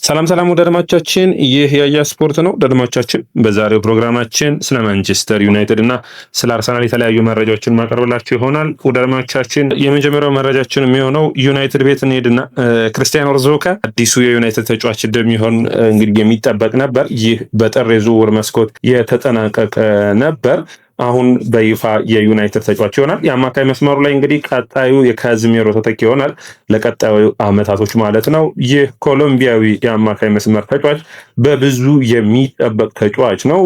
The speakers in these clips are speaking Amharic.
ሰላም ወደ አድማጮቻችን፣ ይህ ያያ ስፖርት ነው። አድማጮቻችን በዛሬው ፕሮግራማችን ስለ ማንቸስተር ዩናይትድ እና ስለ አርሰናል የተለያዩ መረጃዎችን ማቀርብላችሁ ይሆናል። ወደ አድማጮቻችን የመጀመሪያው መረጃችን የሚሆነው ዩናይትድ ቤት እንሄድና ክርስቲያን ኦርዞካ አዲሱ የዩናይትድ ተጫዋች እንደሚሆን እንግዲህ የሚጠበቅ ነበር። ይህ በጥር የዝውውር መስኮት የተጠናቀቀ ነበር። አሁን በይፋ የዩናይትድ ተጫዋች ይሆናል። የአማካይ መስመሩ ላይ እንግዲህ ቀጣዩ የካዝሜሮ ተተኪ ይሆናል ለቀጣዩ አመታቶች ማለት ነው። ይህ ኮሎምቢያዊ የአማካይ መስመር ተጫዋች በብዙ የሚጠበቅ ተጫዋች ነው።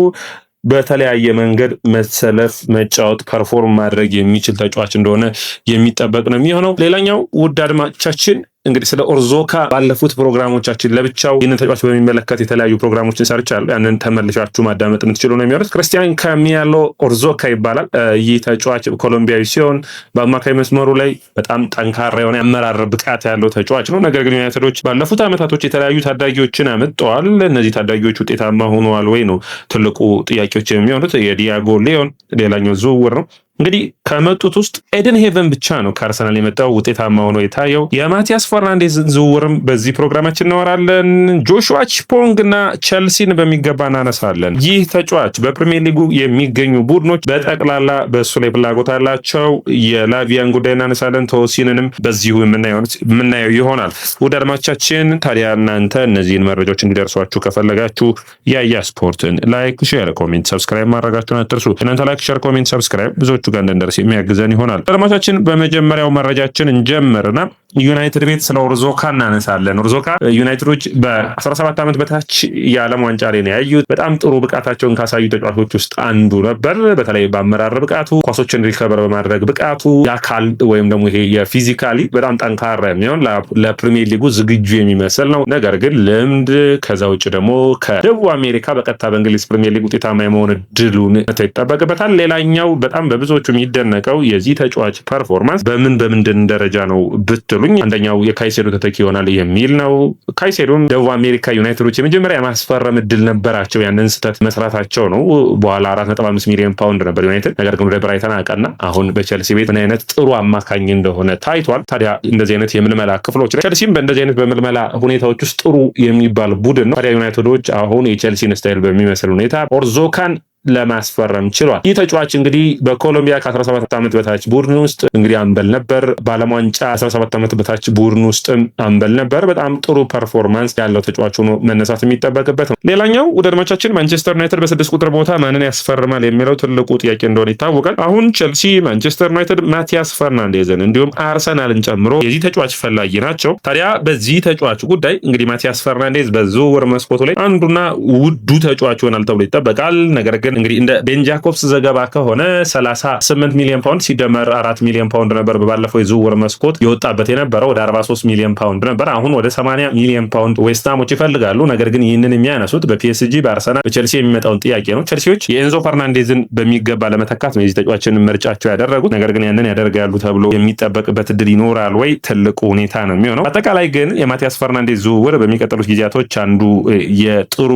በተለያየ መንገድ መሰለፍ፣ መጫወት፣ ፐርፎርም ማድረግ የሚችል ተጫዋች እንደሆነ የሚጠበቅ ነው የሚሆነው። ሌላኛው ውድ አድማጮቻችን እንግዲህ ስለ ኦርዞካ ባለፉት ፕሮግራሞቻችን ለብቻው ይህንን ተጫዋች በሚመለከት የተለያዩ ፕሮግራሞችን ሰርቻለሁ። ያንን ተመልሻችሁ ማዳመጥ የምትችሉ ነው የሚሆኑት። ክርስቲያን ካሚያሎ ኦርዞካ ይባላል። ይህ ተጫዋች ኮሎምቢያዊ ሲሆን በአማካይ መስመሩ ላይ በጣም ጠንካራ የሆነ አመራር ብቃት ያለው ተጫዋች ነው። ነገር ግን ዩናይትዶች ባለፉት ዓመታቶች የተለያዩ ታዳጊዎችን አመጥተዋል። እነዚህ ታዳጊዎች ውጤታማ ሆነዋል ወይ ነው ትልቁ ጥያቄዎች የሚሆኑት። የዲያጎ ሊዮን ሌላኛው ዝውውር ነው። እንግዲህ ከመጡት ውስጥ ኤደን ሄቨን ብቻ ነው ከአርሰናል የመጣው ውጤታማ ሆኖ የታየው። የማቲያስ ፈርናንዴዝ ዝውውርም በዚህ ፕሮግራማችን እናወራለን። ጆሹዋ ቺፖንግ እና ቸልሲን በሚገባ እናነሳለን። ይህ ተጫዋች በፕሪሚየር ሊጉ የሚገኙ ቡድኖች በጠቅላላ በእሱ ላይ ፍላጎት አላቸው። የላቪያን ጉዳይ እናነሳለን። ተወሲንንም በዚሁ የምናየው ይሆናል። ውድ አድማጮቻችን ታዲያ እናንተ እነዚህን መረጃዎች እንዲደርሷችሁ ከፈለጋችሁ ያያ ስፖርትን ላይክ፣ ሼር፣ ኮሜንት፣ ሰብስክራይብ ማድረጋችሁን አትርሱ። እናንተ ላይክ፣ ሼር፣ ኮሜንት፣ ሰብስክራይብ ብዙዎቹ ጋር እንደርስ የሚያግዘን ይሆናል። አድማጮቻችን በመጀመሪያው መረጃችን እንጀምርና ዩናይትድ ቤት ስለ ኦርዞካ እናነሳለን። ኦርዞካ ዩናይትዶች በ17 ዓመት በታች የዓለም ዋንጫ ላይ ነው ያዩት። በጣም ጥሩ ብቃታቸውን ካሳዩ ተጫዋቾች ውስጥ አንዱ ነበር። በተለይ በአመራር ብቃቱ፣ ኳሶችን ሪከቨር በማድረግ ብቃቱ፣ የአካል ወይም ደግሞ ይሄ የፊዚካሊ በጣም ጠንካራ የሚሆን ለፕሪሚየር ሊጉ ዝግጁ የሚመስል ነው። ነገር ግን ልምድ፣ ከዛ ውጭ ደግሞ ከደቡብ አሜሪካ በቀጥታ በእንግሊዝ ፕሪሚየር ሊግ ውጤታማ የመሆን እድሉን ይጠበቅበታል። ሌላኛው በጣም በብዙዎቹ የሚደነቀው የዚህ ተጫዋች ፐርፎርማንስ በምንድን ደረጃ ነው ብትሉኝ አንደኛው የካይሴዶ ተተኪ ይሆናል የሚል ነው። ካይሴዶም ደቡብ አሜሪካ ዩናይትዶች የመጀመሪያ የማስፈረም እድል ነበራቸው። ያንን ስህተት መስራታቸው ነው። በኋላ 4.5 ሚሊዮን ፓውንድ ነበር ዩናይትድ። ነገር ግን ወደ ብራይተን አቀና። አሁን በቸልሲ ቤት ምን አይነት ጥሩ አማካኝ እንደሆነ ታይቷል። ታዲያ እንደዚህ አይነት የምልመላ ክፍሎች ቸልሲም በእንደዚህ አይነት በምልመላ ሁኔታዎች ውስጥ ጥሩ የሚባል ቡድን ነው። ታዲያ ዩናይትዶች አሁን የቸልሲን ስታይል በሚመስል ሁኔታ ኦርዞካን ለማስፈረም ችሏል። ይህ ተጫዋች እንግዲህ በኮሎምቢያ ከ17 ዓመት በታች ቡድን ውስጥ እንግዲህ አምበል ነበር። በዓለም ዋንጫ 17 ዓመት በታች ቡድን ውስጥ አምበል ነበር። በጣም ጥሩ ፐርፎርማንስ ያለው ተጫዋች ሆኖ መነሳት የሚጠበቅበት ነው። ሌላኛው ወደ አድማቻችን ማንቸስተር ዩናይትድ በ6 ቁጥር ቦታ ማንን ያስፈርማል የሚለው ትልቁ ጥያቄ እንደሆነ ይታወቃል። አሁን ቸልሲ፣ ማንቸስተር ዩናይትድ ማቲያስ ፈርናንዴዝን እንዲሁም አርሰናልን ጨምሮ የዚህ ተጫዋች ፈላጊ ናቸው። ታዲያ በዚህ ተጫዋች ጉዳይ እንግዲህ ማቲያስ ፈርናንዴዝ በዝውውር መስኮቱ ላይ አንዱና ውዱ ተጫዋች ይሆናል ተብሎ ይጠበቃል። ነገር ግን እንግዲህ እንደ ቤን ጃኮብስ ዘገባ ከሆነ 38 ሚሊዮን ፓውንድ ሲደመር 4 ሚሊዮን ፓውንድ ነበር በባለፈው የዝውውር መስኮት የወጣበት የነበረው። ወደ 43 ሚሊዮን ፓውንድ ነበር። አሁን ወደ 80 ሚሊዮን ፓውንድ ዌስትሃሞች ይፈልጋሉ። ነገር ግን ይህንን የሚያነሱት በፒኤስጂ፣ በአርሰናል፣ በቸልሲ የሚመጣውን ጥያቄ ነው። ቸልሲዎች የኤንዞ ፈርናንዴዝን በሚገባ ለመተካት ነው የዚህ ተጫዋችን ምርጫቸው ያደረጉት። ነገር ግን ያንን ያደርጋሉ ተብሎ የሚጠበቅበት እድል ይኖራል ወይ? ትልቁ ሁኔታ ነው የሚሆነው። አጠቃላይ ግን የማቲያስ ፈርናንዴዝ ዝውውር በሚቀጥሉት ጊዜያቶች አንዱ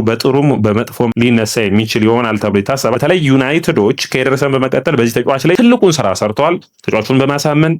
በጥሩም በመጥፎም ሊነሳ የሚችል ይሆናል ተብሎ ይታሰባል። በተለይ ዩናይትዶች ከኤደርሰን በመቀጠል በዚህ ተጫዋች ላይ ትልቁን ስራ ሰርተዋል። ተጫዋቹን በማሳመን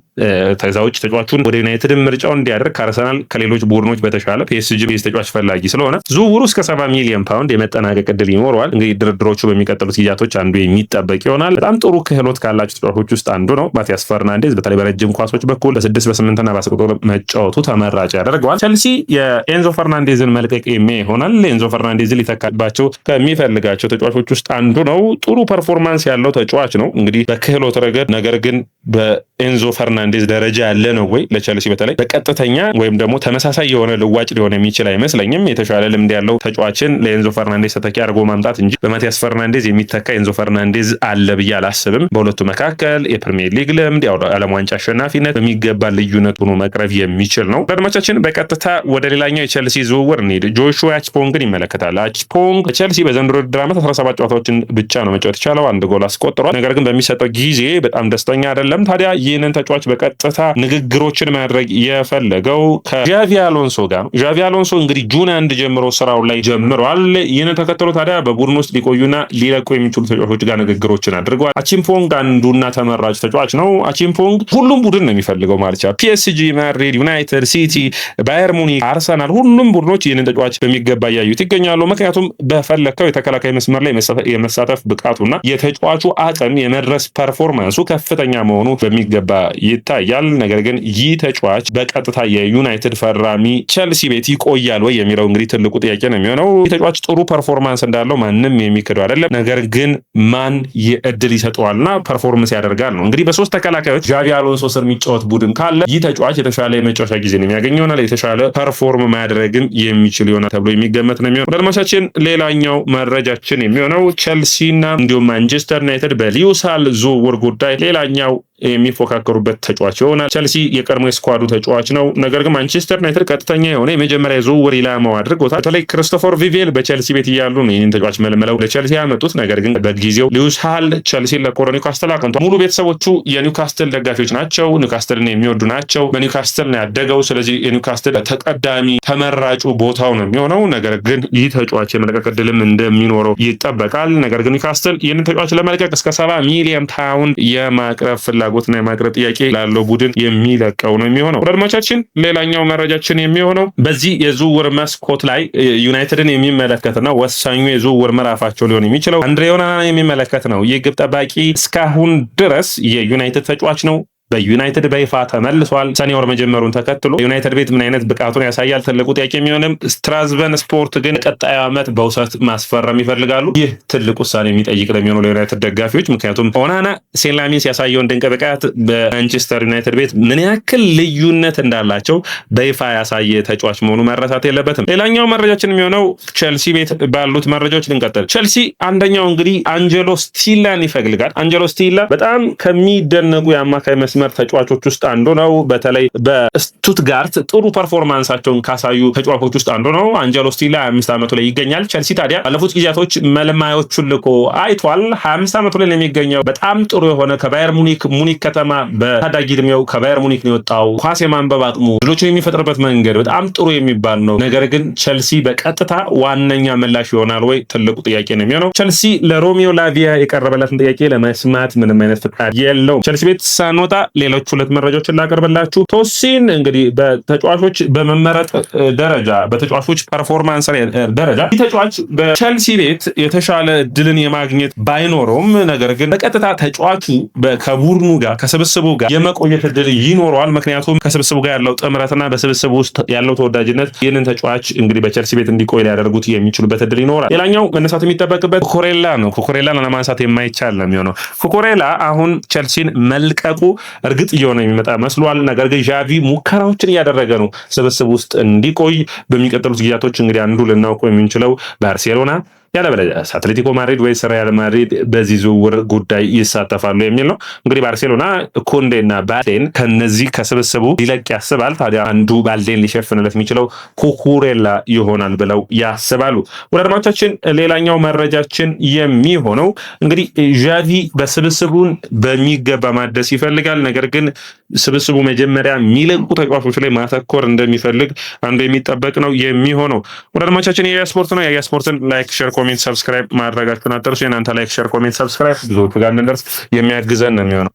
ተዛዎች ተጫዋቹን ወደ ዩናይትድ ምርጫውን እንዲያደርግ ከአርሰናል ከሌሎች ቡድኖች በተሻለ ፒኤስጂ የዚህ ተጫዋች ፈላጊ ስለሆነ ዝውውሩ እስከ 70 ሚሊዮን ፓውንድ የመጠናቀቅ እድል ይኖረዋል። እንግዲህ ድርድሮቹ በሚቀጥሉት ጊዜያቶች አንዱ የሚጠበቅ ይሆናል። በጣም ጥሩ ክህሎት ካላቸው ተጫዋቾች ውስጥ አንዱ ነው ማቲያስ ፈርናንዴዝ። በተለይ በረጅም ኳሶች በኩል በ6 በ8 እና በ10 መጫወቱ ተመራጭ ያደርገዋል። ቸልሲ የኤንዞ ፈርናንዴዝን መልቀቅ ይሆናል። ኤንዞ ፈርናንዴዝን ሊተካባቸው ከሚፈልጋቸው ተጫዋቾች ውስጥ አንዱ ነው። ጥሩ ፐርፎርማንስ ያለው ተጫዋች ነው እንግዲህ በክህሎት ረገድ። ነገር ግን በኤንዞ ፈርናንዴዝ ደረጃ ያለ ነው ወይ ለቸልሲ በተለይ በቀጥተኛ ወይም ደግሞ ተመሳሳይ የሆነ ልዋጭ ሊሆን የሚችል አይመስለኝም። የተሻለ ልምድ ያለው ተጫዋችን ለኤንዞ ፈርናንዴዝ ተተኪ አድርጎ ማምጣት እንጂ በማቲያስ ፈርናንዴዝ የሚተካ ኤንዞ ፈርናንዴዝ አለ ብዬ አላስብም። በሁለቱ መካከል የፕሪሚየር ሊግ ልምድ፣ የዓለም ዋንጫ አሸናፊነት በሚገባ ልዩነት ሆኖ መቅረብ የሚችል ነው። አድማቻችን በቀጥታ ወደ ሌላኛው የቸልሲ ዝውውር እንሂድ። ጆሹዋ ቺፖንግን ይመለከታል። ቺፖንግ ቸልሲ በዘንድሮ ውድድር ዓመት 17 ጨዋታዎችን ብቻ ነው መጫወት የቻለው። 1 ጎል አስቆጥሯል። ነገር ግን በሚሰጠው ጊዜ በጣም ደስተኛ አይደለም። ታዲያ ይህንን ተጫዋች በቀጥታ ንግግሮችን ማድረግ የፈለገው ከዣቪ አሎንሶ ጋር ነው። ዣቪ አሎንሶ እንግዲህ ጁን 1 ጀምሮ ስራው ላይ ጀምሯል። ይህንን ተከትሎ ታዲያ በቡድን ውስጥ ሊቆዩና ሊለቁ የሚችሉ ተጫዋቾች ጋር ንግግሮችን አድርገዋል። አቺምፖንግ አንዱና ተመራጭ ተጫዋች ነው። አቺምፖንግ ሁሉም ቡድን ነው የሚፈልገው ማለት ይቻላል። ፒኤስጂ፣ ማድሪድ፣ ዩናይትድ፣ ሲቲ፣ ባየር ሙኒክ፣ አርሰናል ሁሉም ቡድኖች ይህንን ተጫዋች በሚገባ እያዩት ይገኛሉ። ምክንያቱም በፈለከው የተከላካይ መስመር ላይ የመሳተፍ ብቃቱና የተጫዋቹ አቅም የመድረስ ፐርፎርማንሱ ከፍተኛ መሆኑ በሚገባ ይታያል። ነገር ግን ይህ ተጫዋች በቀጥታ የዩናይትድ ፈራሚ ቸልሲ ቤት ይቆያል ወይ የሚለው እንግዲህ ትልቁ ጥያቄ ነው የሚሆነው። ይህ ተጫዋች ጥሩ ፐርፎርማንስ እንዳለው ማንም የሚክደው አይደለም። ነገር ግን ማን የእድል ይሰጠዋልና ፐርፎርማንስ ያደርጋል ነው እንግዲህ በሶስት ተከላካዮች ዣቪ አሎንሶ ስር የሚጫወት ቡድን ካለ ይህ ተጫዋች የተሻለ የመጫወቻ ጊዜ ነው የሚያገኝ ይሆናል። የተሻለ ፐርፎርም ማድረግም የሚችል ይሆናል ተብሎ የሚገመት ነው የሚሆነው። አድማቻችን ሌላኛው መረጃችን የሚሆነው ቸልሲና እንዲሁም ማንቸስተር ዩናይትድ በሊዩሳል ዝውውር ጉዳይ ሌላኛው የሚፎካከሩበት ተጫዋች ይሆናል። ቸልሲ የቀድሞ የስኳዱ ተጫዋች ነው። ነገር ግን ማንቸስተር ዩናይትድ ቀጥተኛ የሆነ የመጀመሪያ ዝውውር ኢላማው አድርጎታል። በተለይ ክሪስቶፈር ቪቬል በቸልሲ ቤት እያሉ ነው ይህንን ተጫዋች መልመለው ለቸልሲ ያመጡት። ነገር ግን በጊዜው ሊዩስ ሃል ቸልሲን ለቆ ኒውካስትል አቅንቷል። ሙሉ ቤተሰቦቹ የኒውካስትል ደጋፊዎች ናቸው። ኒውካስትልን የሚወዱ ናቸው። በኒውካስትል ነው ያደገው። ስለዚህ የኒውካስትል ተቀዳሚ ተመራጩ ቦታው ነው የሚሆነው። ነገር ግን ይህ ተጫዋች የመለቀቅ ዕድልም እንደሚኖረው ይጠበቃል። ነገር ግን ኒውካስትል ይህንን ተጫዋች ለመልቀቅ እስከ 70 ሚሊዮን ፓውንድ የማቅረብ ፍላጎትና የማቅረብ ጥያቄ ላለው ቡድን የሚለቀው ነው የሚሆነው። አድማቻችን ሌላኛው መረጃችን የሚሆነው በዚህ የዝውውር መስኮት ላይ ዩናይትድን የሚመለከት ነው። ወሳኙ የዝውውር ምዕራፋቸው ሊሆን የሚችለው አንድሬ ኦናናን የሚመለከት ነው። ይህ ግብ ጠባቂ እስካሁን ድረስ የዩናይትድ ተጫዋች ነው። በዩናይትድ በይፋ ተመልሷል። ሰኔ ወር መጀመሩን ተከትሎ ዩናይትድ ቤት ምን አይነት ብቃቱን ያሳያል ትልቁ ጥያቄ የሚሆንም። ስትራስበን ስፖርት ግን ቀጣዩ ዓመት በውሰት ማስፈረም ይፈልጋሉ። ይህ ትልቅ ውሳኔ የሚጠይቅ ነው የሚሆነው ለዩናይትድ ደጋፊዎች። ምክንያቱም ኦናና ሴላሚንስ ያሳየውን ድንቅ ብቃት በማንቸስተር ዩናይትድ ቤት ምን ያክል ልዩነት እንዳላቸው በይፋ ያሳየ ተጫዋች መሆኑ መረሳት የለበትም። ሌላኛው መረጃችን የሚሆነው ቸልሲ ቤት ባሉት መረጃዎች ልንቀጥል። ቸልሲ አንደኛው እንግዲህ አንጀሎ ስቲላን ይፈልጋል። አንጀሎ ስቲላ በጣም ከሚደነቁ የአማካይ መስመር ተጫዋቾች ውስጥ አንዱ ነው። በተለይ በስቱትጋርት ጥሩ ፐርፎርማንሳቸውን ካሳዩ ተጫዋቾች ውስጥ አንዱ ነው። አንጀሎ ስቲላ 25 ዓመቱ ላይ ይገኛል። ቸልሲ ታዲያ ባለፉት ጊዜያቶች መልማዮቹን ልኮ አይቷል። 25 ዓመቱ ላይ የሚገኘው በጣም ጥሩ የሆነ ከባየር ሙኒክ ከተማ በታዳጊ እድሜው ከባየር ሙኒክ ነው የወጣው። ኳስ የማንበብ አቅሙ፣ ድሎችን የሚፈጥርበት መንገድ በጣም ጥሩ የሚባል ነው። ነገር ግን ቸልሲ በቀጥታ ዋነኛ ምላሽ ይሆናል ወይ ትልቁ ጥያቄ ነው የሚሆነው። ቸልሲ ለሮሚዮ ላቪያ የቀረበለትን ጥያቄ ለመስማት ምንም አይነት ፍቃድ የለውም። ቸልሲ ቤት ሳንወጣ ሌሎች ሁለት መረጃዎችን ላቀርብላችሁ። ቶሲን እንግዲህ በተጫዋቾች በመመረጥ ደረጃ በተጫዋቾች ፐርፎርማንስ ደረጃ ይህ ተጫዋች በቸልሲ ቤት የተሻለ ድልን የማግኘት ባይኖረውም ነገር ግን በቀጥታ ተጫዋቹ ከቡድኑ ጋር ከስብስቡ ጋር የመቆየት ድል ይኖረዋል። ምክንያቱም ከስብስቡ ጋር ያለው ጥምረትና በስብስቡ ውስጥ ያለው ተወዳጅነት ይህንን ተጫዋች እንግዲህ በቸልሲ ቤት እንዲቆይ ሊያደርጉት የሚችሉበት ድል ይኖራል። ሌላኛው መነሳት የሚጠበቅበት ኩኩሬላ ነው። ኩኩሬላን ለማንሳት የማይቻል ነው የሚሆነው። ኩኩሬላ አሁን ቸልሲን መልቀቁ እርግጥ እየሆነ የሚመጣ መስሏል። ነገር ግን ዣቪ ሙከራዎችን እያደረገ ነው ስብስብ ውስጥ እንዲቆይ። በሚቀጥሉት ጊዜያቶች እንግዲህ አንዱ ልናውቀው የምንችለው ባርሴሎና ያለበለዚያ አትሌቲኮ ማድሪድ ወይስ ሪያል ማድሪድ በዚህ ዝውውር ጉዳይ ይሳተፋሉ የሚል ነው። እንግዲህ ባርሴሎና ኩንዴና ባልዴን ከነዚህ ከስብስቡ ሊለቅ ያስባል። ታዲያ አንዱ ባልዴን ሊሸፍንለት የሚችለው ኩኩሬላ ይሆናል ብለው ያስባሉ። ወደ አድማጮቻችን ሌላኛው መረጃችን የሚሆነው እንግዲህ ዣቪ በስብስቡን በሚገባ ማደስ ይፈልጋል። ነገር ግን ስብስቡ መጀመሪያ የሚለቁ ተጫዋቾች ላይ ማተኮር እንደሚፈልግ አንዱ የሚጠበቅ ነው የሚሆነው። ወደ አድማጮቻችን የስፖርት ነው። የስፖርትን ላይክ፣ ሼር፣ ኮሜንት፣ ሰብስክራይብ ማድረጋችሁን አትርሱ። የናንተ ላይክ፣ ሼር፣ ኮሜንት፣ ሰብስክራይብ ብዙዎቹ ጋር እንደርስ የሚያግዘን ነው የሚሆነው።